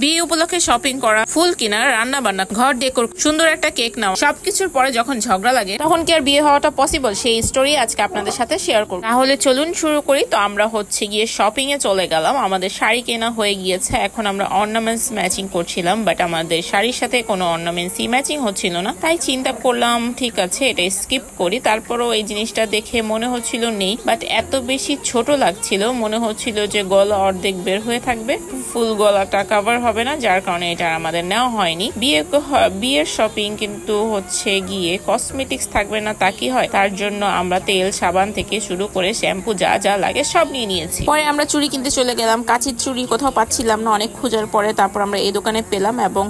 বিয়ে উপলক্ষে শপিং করা, ফুল কিনা, রান্না বান্না, ঘর ডেকোর, সুন্দর একটা কেক নাও, সবকিছুর পরে যখন ঝগড়া লাগে তখন কি আর বিয়ে হওয়াটা পসিবল? সেই স্টোরি আজকে আপনাদের সাথে শেয়ার করব। তাহলে চলুন শুরু করি। তো আমরা গিয়ে শপিং এ চলে গেলাম। আমাদের শাড়ি কেনা হয়ে গিয়েছে, এখন আমরা অর্নামেন্টস ম্যাচিং করছিলাম, বাট আমাদের শাড়ির সাথে কোনো অর্নামেন্টসই ম্যাচিং হচ্ছিল না। তাই চিন্তা করলাম ঠিক আছে এটা স্কিপ করি। তারপরও এই জিনিসটা দেখে মনে হচ্ছিল নেই, বাট এত বেশি ছোট লাগছিল, মনে হচ্ছিল যে গলা অর্ধেক বের হয়ে থাকবে, ফুল গলাটা কভার হবে না, যার কারণে এটা আমাদের নেওয়া হয়নি। বিয়ের শপিং কিন্তু গিয়ে কসমেটিক্স থাকবে না তা কি হয়, তার জন্য আমরা তেল সাবান থেকে শুরু করে শ্যাম্পু যা যা লাগে সব নিয়ে নিয়েছি। পরে আমরা চুড়ি কিনতে চলে গেলাম, কাঁচির চুড়ি কোথাও পাচ্ছিলাম না, অনেক খোঁজার পরে তারপর আমরা এই দোকানে পেলাম এবং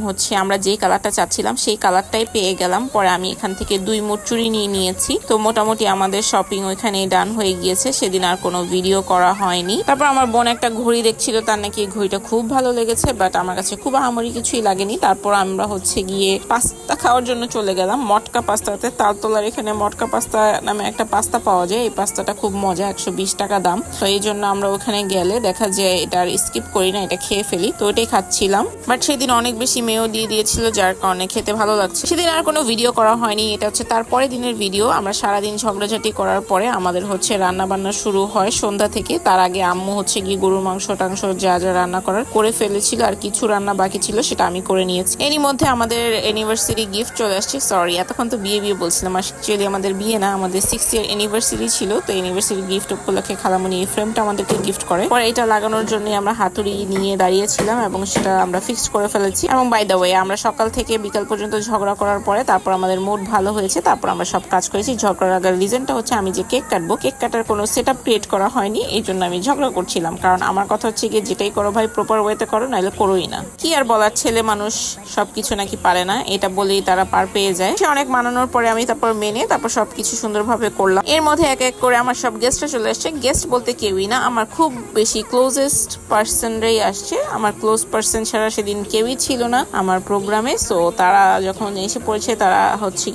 আমরা যেই কালারটা চাচ্ছিলাম সেই কালারটাই পেয়ে গেলাম। পরে আমি এখান থেকে 2 মোট চুড়ি নিয়ে নিয়েছি। তো মোটামুটি আমাদের শপিং ওইখানে ডান হয়ে গিয়েছে, সেদিন আর কোনো ভিডিও করা হয়নি। তারপর আমার বোন একটা ঘড়ি দেখছিল, তার নাকি ঘড়িটা খুব ভালো লেগেছে, বাট আমার কাছে খুব আহামরি কিছুই লাগেনি। তারপর আমরা গিয়ে পাস্তা খাওয়ার জন্য চলে গেলাম মটকা পাস্তাতে। তালতলার এখানে মটকা পাস্তা নামে একটা পাস্তা পাওয়া যায়, এই পাস্তাটা খুব মজা, 120 টাকা দাম। তো এই জন্য আমরা ওখানে গেলে দেখা যায় এটা আর স্কিপ করি না, এটা খেয়ে ফেলি। তো এটাই খাচ্ছিলাম, বাট সেদিন অনেক বেশি মেয়েও দিয়ে দিয়েছিল, যার কারণে খেতে ভালো লাগছে। সেদিন আর কোনো ভিডিও করা হয়নি, এটা তারপরের দিনের ভিডিও। আমরা সারাদিন ঝগড়াঝাটি করার পরে আমাদের রান্না বান্না শুরু হয় সন্ধ্যা থেকে। তার আগে আম্মু গিয়ে গরুর মাংস টাংস যা যা রান্না করার করে ফেলেছিল, আর কিছু রান্না বাকি ছিল সেটা আমি করে নিয়েছি। এরই মধ্যে আমাদের অ্যানিভার্সারি গিফট চলে আসছে। সরি, এতক্ষণ তো বিয়ে বলছিলাম, অ্যাকচুয়ালি আমাদের বিয়ে না, আমাদের 6 ইয়ার অ্যানিভার্সারি ছিল। তো অ্যানিভার্সারি গিফট উপলক্ষে খালামণি এই ফ্রেমটা আমাদেরকে গিফট করে। পরে এটা লাগানোর জন্য আমরা হাতুড়ি নিয়ে দাঁড়িয়েছিলাম এবং সেটা আমরা ফিক্স করে ফেলেছি। এবং বাই দ্য ওয়ে, আমরা সকাল থেকে বিকাল পর্যন্ত ঝগড়া করার পরে তারপর আমাদের মুড ভালো হয়েছে, তারপর আমরা সব কাজ করেছি। ঝগড়ার আগার রিজনটা আমি যে কেক কাটবো, কেক কাটার কোনো সেটআপ ক্রিয়েট করা হয়নি, এই জন্য আমি ঝগড়া করছিলাম। কারণ আমার কথা গিয়ে যেটাই করো ভাই প্রপার ওয়েতে করো, নাহলে করোই না। কি আর বলার, ছেলে মানুষ সবকিছু নাকি পারে না, এটা বলেই তারা পার পেয়ে যায়। সে অনেক মানানোর পরে আমি তারপর মেনে তারপর সবকিছু সুন্দরভাবে করলাম। এর মধ্যে এক এক করে আমার সব গেস্টরা চলে আসছে। গেস্ট বলতে কেউই না, আমার খুব বেশি ক্লোজেস্ট পার্সনরাই আসছে। আমার ক্লোজ পার্সন ছাড়া সেদিন কেউই ছিল না আমার প্রোগ্রামে। সো তারা যখন এসে পড়েছে, তারা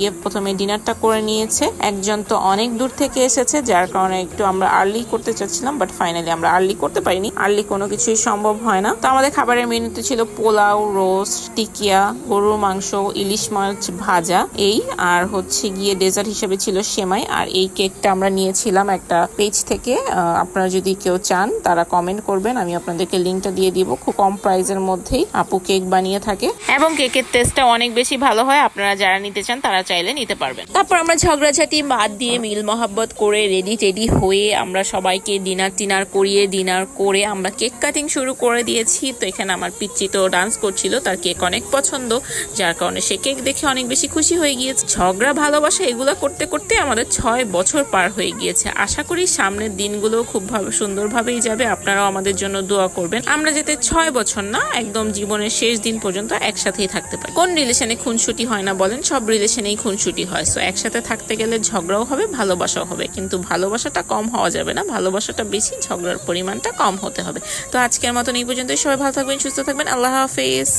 গিয়ে প্রথমে ডিনারটা করে নিয়েছে। একজন তো অনেক দূর থেকে এসেছে, যার কারণে একটু আমরা আর্লি করতে চাচ্ছিলাম, বাট ফাইনালি আমরা আর্লি করতে পারিনি। আর্লি কোনো কিছুই সম্ভব হয় না। তো আমাদের খাবারের মেনুতে ছিল পোলাও, রোস্ট, টিকিয়া, গরুর মাংস, ইলিশ মাছ ভাজা, এই আর গিয়ে ডেজার্ট হিসেবে ছিল সেমাই। আর এই কেকটা আমরা নিয়েছিলাম একটা পেজ থেকে। আপনারা যদি কেউ চান তারা কমেন্ট করবেন, আমি আপনাদেরকে লিঙ্কটা দিয়ে দিব। খুব কম প্রাইসের মধ্যেই আপু কেক বানিয়ে থাকে এবং কেকের টেস্টটা অনেক বেশি ভালো হয়। আপনারা যারা নিতে চান তারা চাইলে নিতে পারবেন। তারপর আমরা ঝগড়াঝাটি বাদ দিয়ে মিল মহাব্বত করে রেডি হয়ে আমরা সবাইকে ডিনার করে আমরা কেক কাটিং শুরু করে দিয়েছি। তো এখানে আমার পিচ্চি তো ডান্স করছিল, তার কেক অনেক পছন্দ, যার কারণে সে কেক দেখে অনেক বেশি খুশি হয়ে গিয়েছে। ঝগড়া ভালোবাসা এগুলা করতে করতে আমাদের 6 বছর পার হয়ে গিয়েছে। আশা করি সামনের দিনগুলো খুব সুন্দরভাবেই যাবে। আপনারাও আমাদের জন্য দোয়া করবেন, আমরা যাতে 6 বছর না, একদম জীবনের শেষ দিন পর্যন্ত একসাথেই থাকতে পারি। কোন রিলেশনে খুনসুটি হয় না বলেন? সব রিলেশনেই খুনসুটি হয়। সো একসাথে থাকতে গেলে ঝগড়াও হবে, ভালোবাসাও হবে, কিন্তু ভালোবাসাটা কম হওয়া যাবে না, ভালোবাসাটা বেশি, ঝগড়ার পরিমাণটা কম হতে হবে। তো আজকের মতন এই পর্যন্ত। সবাই ভালো থাকবেন, সুস্থ থাকবেন, আল্লাহ হাফেজ।